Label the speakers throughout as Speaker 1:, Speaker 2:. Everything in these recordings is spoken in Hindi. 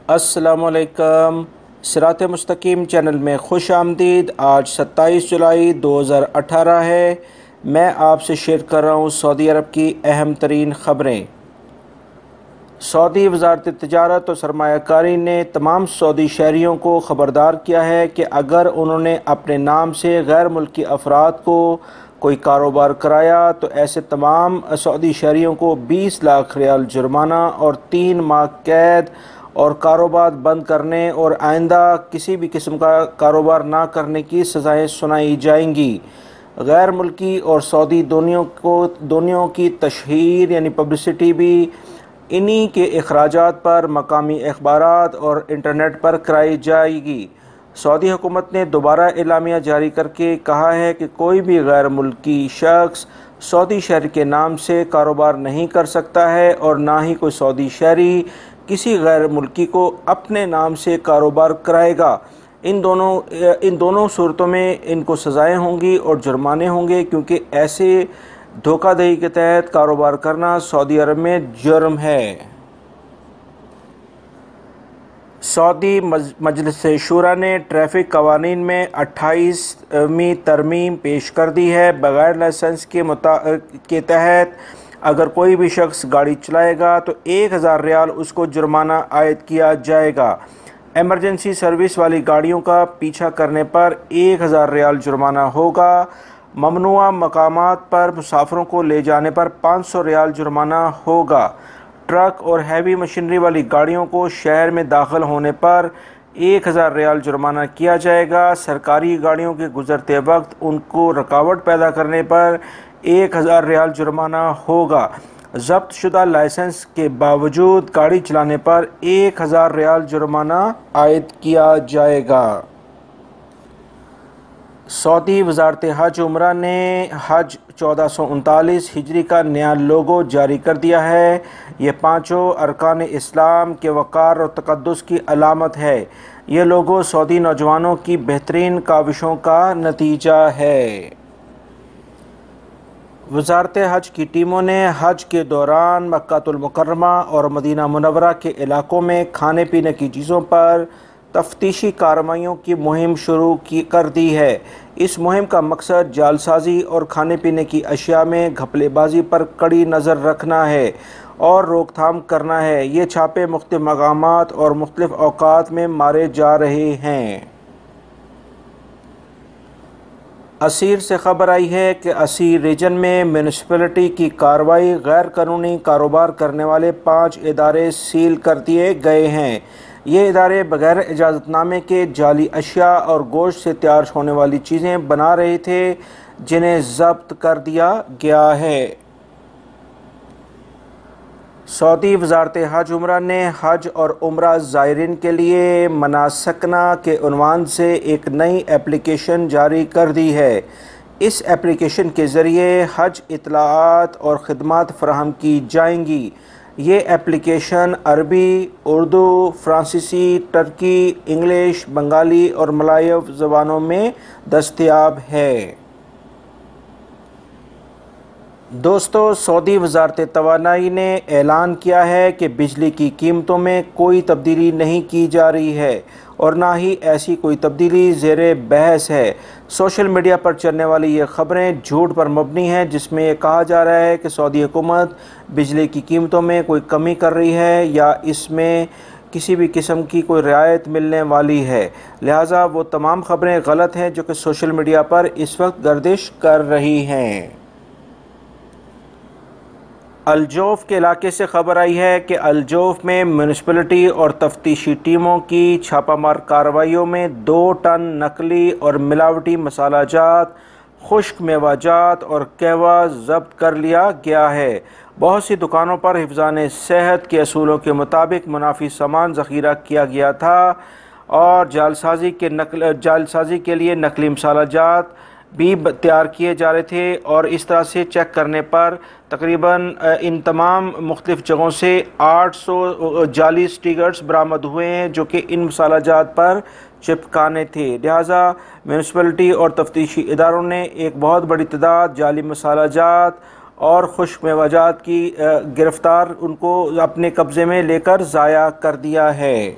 Speaker 1: अस्सलामुअलैकुम। सिरात मुस्तकीम चैनल में खुश आमदीद। आज 27 जुलाई 2018 है। मैं आपसे शेयर कर रहा हूँ सऊदी अरब की अहम तरीन ख़बरें। सऊदी वज़ारत तिजारत और सरमायाकारी ने तमाम सऊदी शहरियों को ख़बरदार किया है कि अगर उन्होंने अपने नाम से गैर मुल्की अफराद को कोई कारोबार कराया तो ऐसे तमाम सऊदी शहरियों को 20 लाख रियाल जुर्माना और 3 माह कैद और कारोबार बंद करने और आइंदा किसी भी किस्म का कारोबार ना करने की सज़ाएँ सुनाई जाएंगी। गैर मुल्की और सऊदी दोनों की तशहीर यानी पब्लिसिटी भी इन्हीं के अखराजात पर मकामी अखबारात और इंटरनेट पर कराई जाएगी। सऊदी हुकूमत ने दोबारा एलामिया जारी करके कहा है कि कोई भी गैर मुल्की शख्स सऊदी शहरी के नाम से कारोबार नहीं कर सकता है और ना ही कोई सऊदी शहरी किसी गैर मुल्की को अपने नाम से कारोबार कराएगा। इन दोनों सूरतों में इनको सज़ाएँ होंगी और जुर्माने होंगे, क्योंकि ऐसे धोखाधड़ी के तहत कारोबार करना सऊदी अरब में जुर्म है। सऊदी मजलिस शूरा ने ट्रैफिक कवानीन में 28वीं तरमीम पेश कर दी है। बगैर लाइसेंस के तहत अगर कोई भी शख्स गाड़ी चलाएगा तो 1000 रियाल उसको जुर्माना आयद किया जाएगा। एमरजेंसी सर्विस वाली गाड़ियों का पीछा करने पर 1000 रियाल जुर्माना होगा। ममनुआ मकामात पर मुसाफिरों को ले जाने पर 500 रियाल जुर्माना होगा। ट्रक और हैवी मशीनरी वाली गाड़ियों को शहर में दाखिल होने पर 1000 रियाल जुर्माना किया जाएगा। सरकारी गाड़ियों के गुजरते वक्त उनको रुकावट पैदा करने पर 1000 रियाल जुर्माना होगा। जब्त शुदा लाइसेंस के बावजूद गाड़ी चलाने पर 1000 रियाल जुर्माना आयद किया जाएगा। सऊदी वज़ारत हज उम्रा ने हज 1439 हिजरी का नया लोगो जारी कर दिया है। ये पाँचों अरकान इस्लाम के वक़ार और तक़द्दुस की अलामत है। ये लोगो सऊदी नौजवानों की बेहतरीन काविशों का नतीजा है। वज़ारत हज की टीमों ने हज के दौरान मक्कातुल मुकर्रमा और मदीना मुनव्वरा के इलाकों में खाने पीने की चीज़ों पर तफ्तीशी कार्रवाइयों की मुहिम कर दी है। इस मुहिम का मकसद जालसाजी और खाने पीने की अशिया में घपलेबाजी पर कड़ी नज़र रखना है और रोकथाम करना है। ये छापे मुख्तलिफ मकामात और मुख्तलिफ औकात में मारे जा रहे हैं। असीर से खबर आई है कि असीर रीजन में म्यूनिसिपैलिटी की कार्रवाई गैर कानूनी कारोबार करने वाले 5 इदारे सील कर दिए गए हैं। ये इदारे बगैर इजाज़तनामे के जाली अशिया और गोश्त से तैयार होने वाली चीज़ें बना रहे थे, जिन्हें ज़ब्त कर दिया गया है। सऊदी वज़ारत हज उम्रा ने हज और उम्रा ज़ायरीन के लिए मनासकना के उन्वान से एक नई एप्लीकेशन जारी कर दी है। इस एप्लीकेशन के ज़रिए हज इत्तलाआत और ख़िदमात फ़राहम की जाएंगी। ये एप्लीकेशन अरबी, उर्दू, फ़्रांसीसी, टर्की, इंग्लिश, बंगाली और मलयालम ज़बानों में दस्तयाब है। दोस्तों, सऊदी वज़ारत तवानाई ने ऐलान किया है कि बिजली की कीमतों में कोई तब्दीली नहीं की जा रही है और ना ही ऐसी कोई तब्दीली ज़ेरे बहस है। सोशल मीडिया पर चलने वाली ये ख़बरें झूठ पर मबनी हैं, जिसमें ये कहा जा रहा है कि सऊदी हुकूमत बिजली की कीमतों में कोई कमी कर रही है या इसमें किसी भी किस्म की कोई रियायत मिलने वाली है। लिहाजा वो तमाम ख़बरें गलत हैं जो कि सोशल मीडिया पर इस वक्त गर्दिश कर रही हैं। अलजोफ के इलाके से खबर आई है कि अलजोफ में म्यूनिसिपैलिटी और तफ्तीशी टीमों की छापामार कार्रवाइयों में 2 टन नकली और मिलावटी मसालाजात, खुश्क मेवाजात और कहवा जब्त कर लिया गया है। बहुत सी दुकानों पर हिफ़्ज़ान सेहत के असूलों के मुताबिक मुनाफी सामान ज़ख़ीरा किया गया था और जालसाजी के लिए नकली मसालाजात भी तैयार किए जा रहे थे। और इस तरह से चेक करने पर तकरीबन इन तमाम मुख्तलिफ़ जगहों से 800 जाली स्टिकर्स बरामद हुए हैं जो कि इन मसालाजात पर चिपकाने थे। लिहाजा म्यूनिसिपैलिटी और तफ्तीशी इदारों ने एक बहुत बड़ी तादाद जाली मसालाजात और खुश्क मेवाजात की गिरफ़्तार उनको अपने कब्ज़े में लेकर ज़ाया कर दिया है।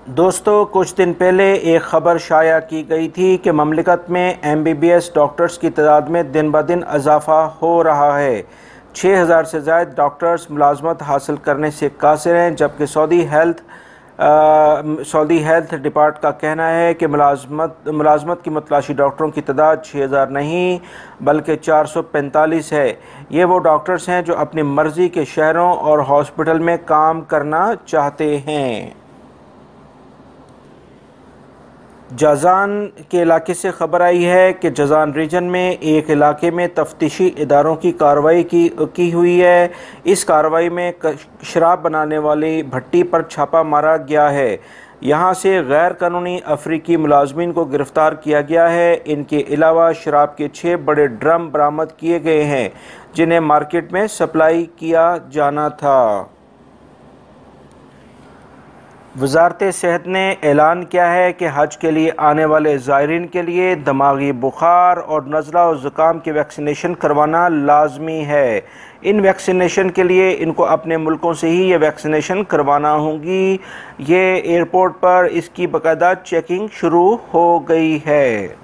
Speaker 1: दोस्तों, कुछ दिन पहले एक ख़बर शाया की गई थी कि ममलिकत में MBBS डॉक्टर्स की तादाद में दिन ब दिन इजाफ़ा हो रहा है। 6000 से ज़ायद डॉक्टर्स मुलाजमत हासिल करने से कासिर हैं, जबकि सऊदी हेल्थ डिपार्ट का कहना है कि मुलाजमत की मतलाशी डॉक्टरों की तादाद 6000 नहीं बल्कि 445 है। ये वो डॉक्टर्स हैं जो अपनी मर्ज़ी के शहरों और हॉस्पिटल में काम करना चाहते हैं। जज़ान के इलाके से खबर आई है कि जज़ान रीजन में एक इलाके में तफ्तीशी इदारों की कार्रवाई की हुई है। इस कार्रवाई में शराब बनाने वाली भट्टी पर छापा मारा गया है। यहाँ से गैर कानूनी अफ्रीकी मुलाजमीन को गिरफ़्तार किया गया है। इनके अलावा शराब के 6 बड़े ड्रम बरामद किए गए हैं, जिन्हें मार्केट में सप्लाई किया जाना था। वज़ारत सेहत ने ऐलान किया है कि हज के लिए आने वाले ज़ायरीन के लिए दिमागी बुखार और नज़ला और ज़ुकाम की वैक्सीनेशन करवाना लाजमी है। इन वैक्सीनेशन के लिए इनको अपने मुल्कों से ही ये वैक्सीनेशन करवाना होगी। ये एयरपोर्ट पर इसकी बाकायदा चेकिंग शुरू हो गई है।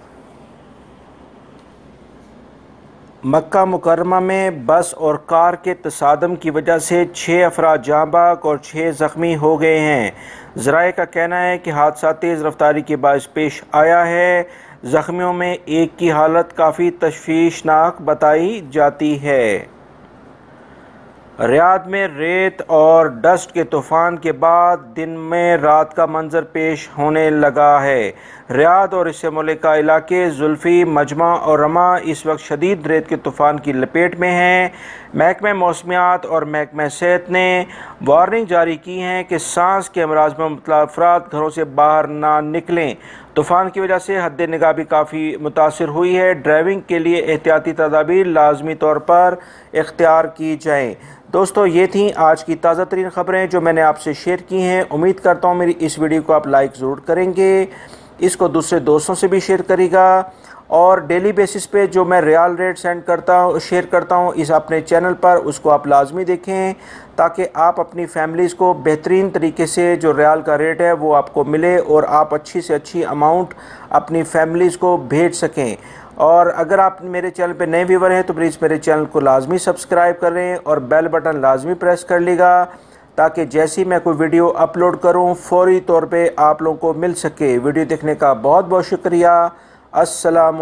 Speaker 1: मक्का मुकरमा में बस और कार के तसादम की वजह से 6 अफराद जाँ बहक और 6 ज़ख्मी हो गए हैं। ज़राए का कहना है कि हादसा तेज़ रफ्तारी के बायस पेश आया है। ज़ख्मियों में एक की हालत काफ़ी तशवीशनाक बताई जाती है। रियाद में रेत और डस्ट के तूफ़ान के बाद दिन में रात का मंजर पेश होने लगा है। रियाद और इससे मुल्का इलाके जुल्फ़ी, मजमा और रमा इस वक्त शदीद रेत के तूफ़ान की लपेट में हैं। महकमा मौसमियात और महकमा सेहत ने वार्निंग जारी की है कि सांस के अमराज में मुब्तला अफराद घरों से बाहर ना निकलें। तूफ़ान की वजह से हद निगाह भी काफ़ी मुतासिर हुई है। ड्राइविंग के लिए एहतियाती तदाबीर लाजमी तौर पर इख्तियार की जाएँ। दोस्तों, ये थी आज की ताज़ा तरीन ख़बरें जो मैंने आपसे शेयर की हैं। उम्मीद करता हूँ मेरी इस वीडियो को आप लाइक ज़रूर करेंगे, इसको दूसरे दोस्तों से भी शेयर करेगा और डेली बेसिस पे जो मैं रियाल रेट शेयर करता हूँ इस अपने चैनल पर, उसको आप लाजमी देखें ताकि आप अपनी फैमिलीज़ को बेहतरीन तरीके से जो रियाल का रेट है वो आपको मिले और आप अच्छी से अच्छी अमाउंट अपनी फैमिलीज़ को भेज सकें। और अगर आप मेरे चैनल पे नए व्यूवर हैं तो प्लीज़ मेरे चैनल को लाजमी सब्सक्राइब करें और बेल बटन लाजमी प्रेस कर लेगा ताकि जैसी मैं कोई वीडियो अपलोड करूं फौरी तौर पे आप लोगों को मिल सके। वीडियो देखने का बहुत बहुत शुक्रिया। अस्सलाम।